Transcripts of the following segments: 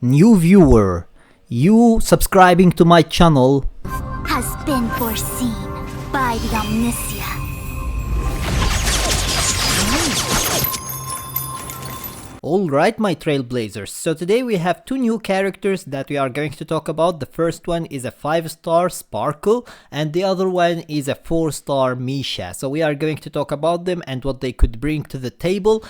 new viewer, you subscribing to my channel has been foreseen by the omniscient. Alright, my trailblazers, so today we have two new characters that we are going to talk about. The first one is a 5-star Sparkle and the other one is a 4-star Misha. So we are going to talk about them and what they could bring to the table,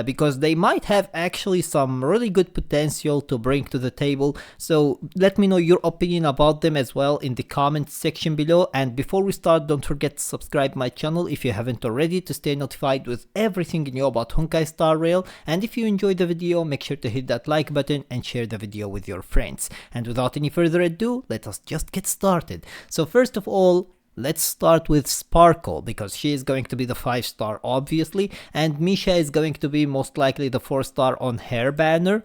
because they might have actually some really good potential to bring to the table. So let me know your opinion about them as well in the comments section below. And before we start, don't forget to subscribe my channel if you haven't already to stay notified with everything new about Honkai Star Rail. And if you enjoyed the video, make sure to hit that like button and share the video with your friends. And without any further ado, let us just get started. So first of all, let's start with Sparkle, because she is going to be the 5-star obviously, and Misha is going to be most likely the 4-star on her banner.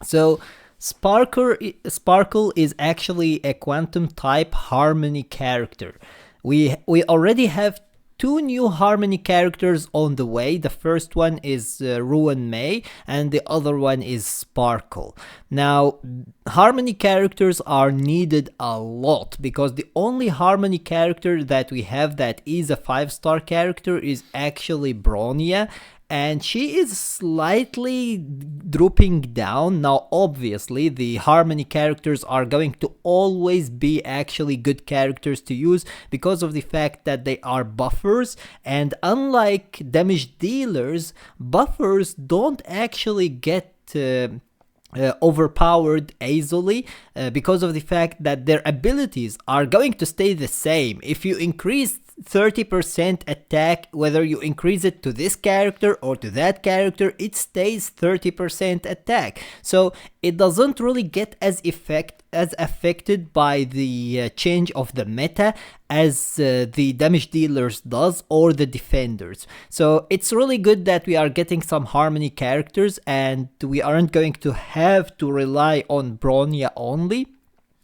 So Sparkle is actually a quantum type harmony character. We already have two new harmony characters on the way. The first one is Ruan Mei and the other one is Sparkle. Now, harmony characters are needed a lot because the only harmony character that we have that is a 5-star character is actually Bronya, and she is slightly drooping down. Now obviously the harmony characters are going to always be actually good characters to use because of the fact that they are buffers, and unlike damage dealers, buffers don't actually get overpowered easily because of the fact that their abilities are going to stay the same. If you increase 30% attack, whether you increase it to this character or to that character, it stays 30% attack. So it doesn't really get as affected by the change of the meta as the damage dealers does or the defenders. So it's really good that we are getting some harmony characters and we aren't going to have to rely on Bronya only.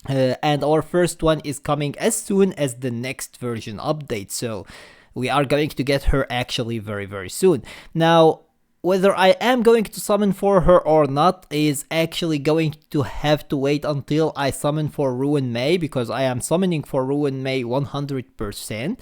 And our first one is coming as soon as the next version update, so we are going to get her actually very soon. Now, whether I am going to summon for her or not is actually going to have to wait until I summon for Ruan Mei, because I am summoning for Ruan Mei 100%.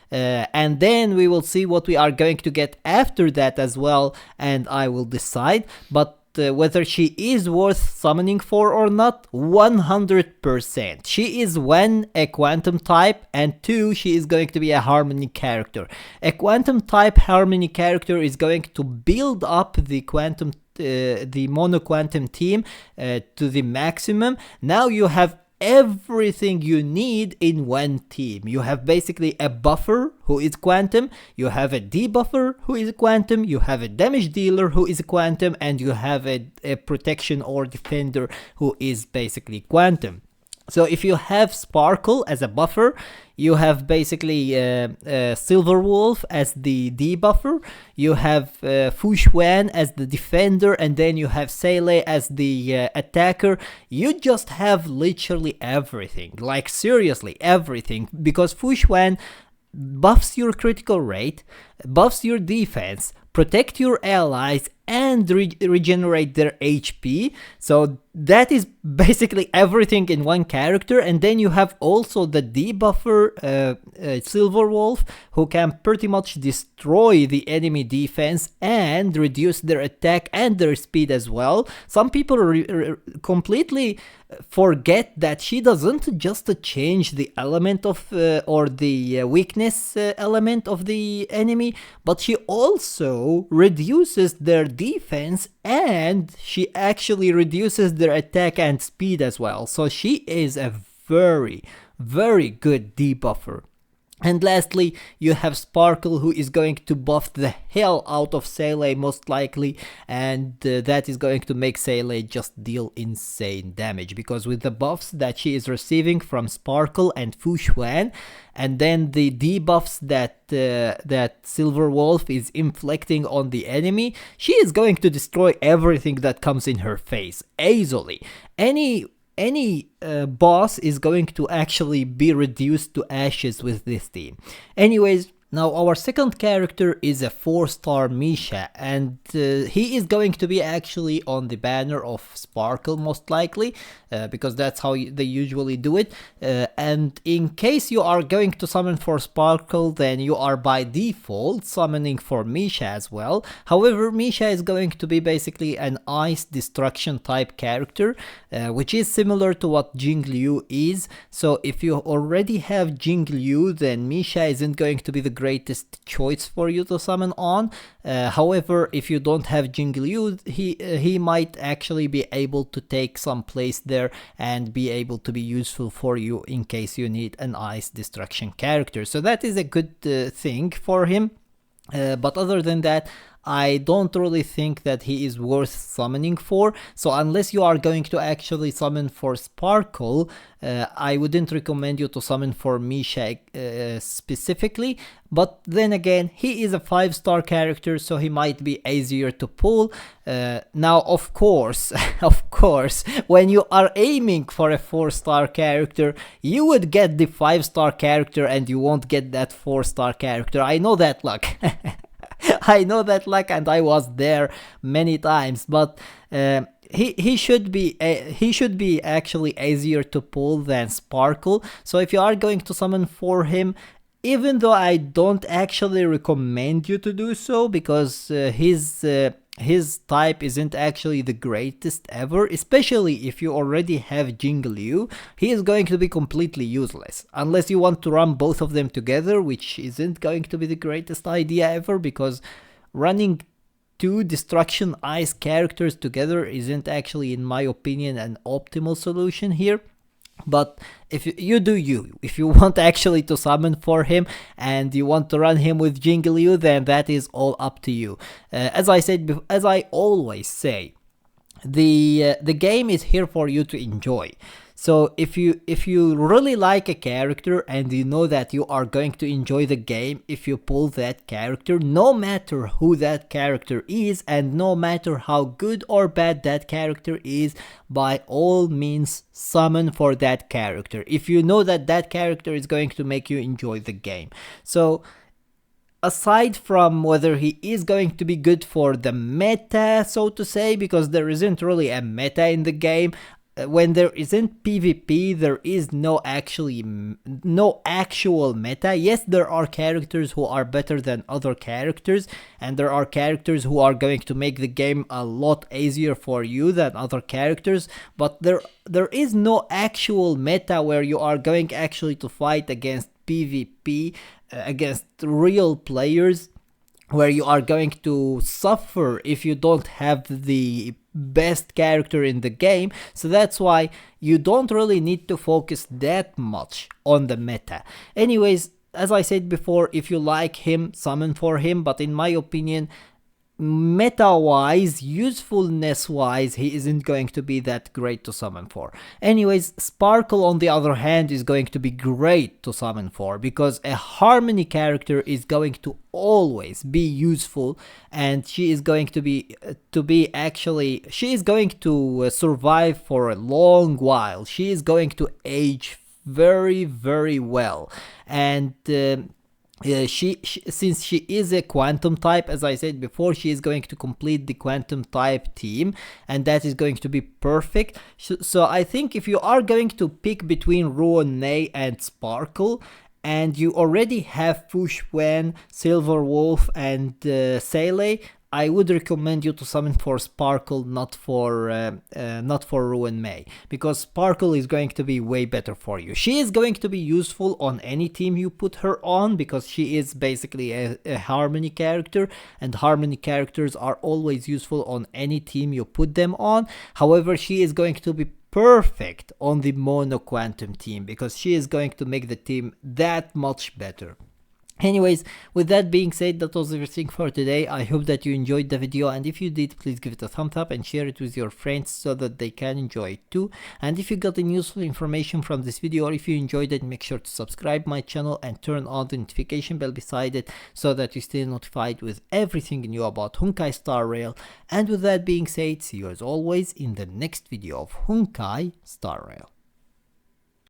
And then we will see what we are going to get after that as well, and I will decide. But whether she is worth summoning for or not, 100%. She is 1, a quantum type, and 2, she is going to be a harmony character. A quantum type harmony character is going to build up the quantum the mono quantum team to the maximum. Now you have everything you need in one team. You have basically a buffer who is quantum, you have a debuffer who is quantum, you have a damage dealer who is quantum, and you have a protection or defender who is basically quantum. So if you have Sparkle as a buffer, you have basically Silver Wolf as the debuffer, you have Xuan as the defender, and then you have Seele as the attacker. You just have literally everything, like seriously everything, because Xuan buffs your critical rate, buffs your defense, protect your allies, and regenerate their HP. So that is basically everything in one character. And then you have also the debuffer Silver Wolf, who can pretty much destroy the enemy defense and reduce their attack and their speed as well. Some people completely forget that she doesn't just change the element of or the weakness element of the enemy, but she also reduces their defense, and she actually reduces their attack and speed as well. So she is a very good debuffer. And lastly, you have Sparkle, who is going to buff the hell out of Seele most likely, and that is going to make Seele just deal insane damage, because with the buffs that she is receiving from Sparkle and Xuan, and then the debuffs that Silver Wolf is inflicting on the enemy, she is going to destroy everything that comes in her face easily. Any boss is going to actually be reduced to ashes with this team. Anyways, Now our second character is a 4-star Misha, and he is going to be actually on the banner of Sparkle most likely, because that's how they usually do it. And in case you are going to summon for Sparkle, then you are by default summoning for Misha as well. However, Misha is going to be basically an ice destruction type character, which is similar to what Jingliu is. So if you already have Jingliu, then Misha isn't going to be the greatest choice for you to summon on. However, if you don't have Jingliu, he might actually be able to take some place there and be able to be useful for you in case you need an ice destruction character. So that is a good thing for him. But other than that, I don't really think that he is worth summoning for. So unless you are going to actually summon for Sparkle, I wouldn't recommend you to summon for Misha specifically. But then again, he is a 5-star character, so he might be easier to pull. Now, of course, when you are aiming for a 4-star character, you would get the 5-star character and you won't get that 4-star character. I know that luck. I know that luck, and I was there many times, but he should be actually easier to pull than Sparkle. So if you are going to summon for him, even though I don't actually recommend you to do so, because his type isn't actually the greatest ever, especially if you already have Jingliu, he is going to be completely useless. Unless you want to run both of them together, which isn't going to be the greatest idea ever, because running 2 destruction ice characters together isn't actually, in my opinion, an optimal solution here. But if if you want actually to summon for him and you want to run him with Jingliu, then that is all up to you. As I always say, the game is here for you to enjoy. So if you really like a character and you know that you are going to enjoy the game if you pull that character, no matter who that character is and no matter how good or bad that character is, by all means summon for that character if you know that that character is going to make you enjoy the game. So aside from whether he is going to be good for the meta, so to say, because there isn't really a meta in the game, when there isn't PvP, there is no actual meta. Yes, there are characters who are better than other characters, and there are characters who are going to make the game a lot easier for you than other characters, but there is no actual meta where you are going actually to fight against PvP, against real players, where you are going to suffer if you don't have the best character in the game. So that's why you don't really need to focus that much on the meta. Anyways, as I said before, if you like him, summon for him, but in my opinion, meta wise, usefulness wise, he isn't going to be that great to summon for. Anyways, Sparkle on the other hand is going to be great to summon for, because a harmony character is going to always be useful, and she is going to survive for a long while. She is going to age very, very well, and since she is a quantum type, as I said before, she is going to complete the quantum type team, and that is going to be perfect. So I think if you are going to pick between Ruan Mei and Sparkle, and you already have Xuan, Silver Wolf, and Seele, I would recommend you to summon for Sparkle, not for Ruan Mei, because Sparkle is going to be way better for you. She is going to be useful on any team you put her on, because she is basically a harmony character, and harmony characters are always useful on any team you put them on. However, she is going to be perfect on the mono quantum team, because she is going to make the team that much better. Anyways, with that being said, that was everything for today. I hope that you enjoyed the video, and if you did, please give it a thumbs up and share it with your friends so that they can enjoy it too. And if you got any useful information from this video, or if you enjoyed it, make sure to subscribe my channel and turn on the notification bell beside it so that you stay notified with everything new about Honkai Star Rail. And with that being said, see you as always in the next video of Honkai Star Rail.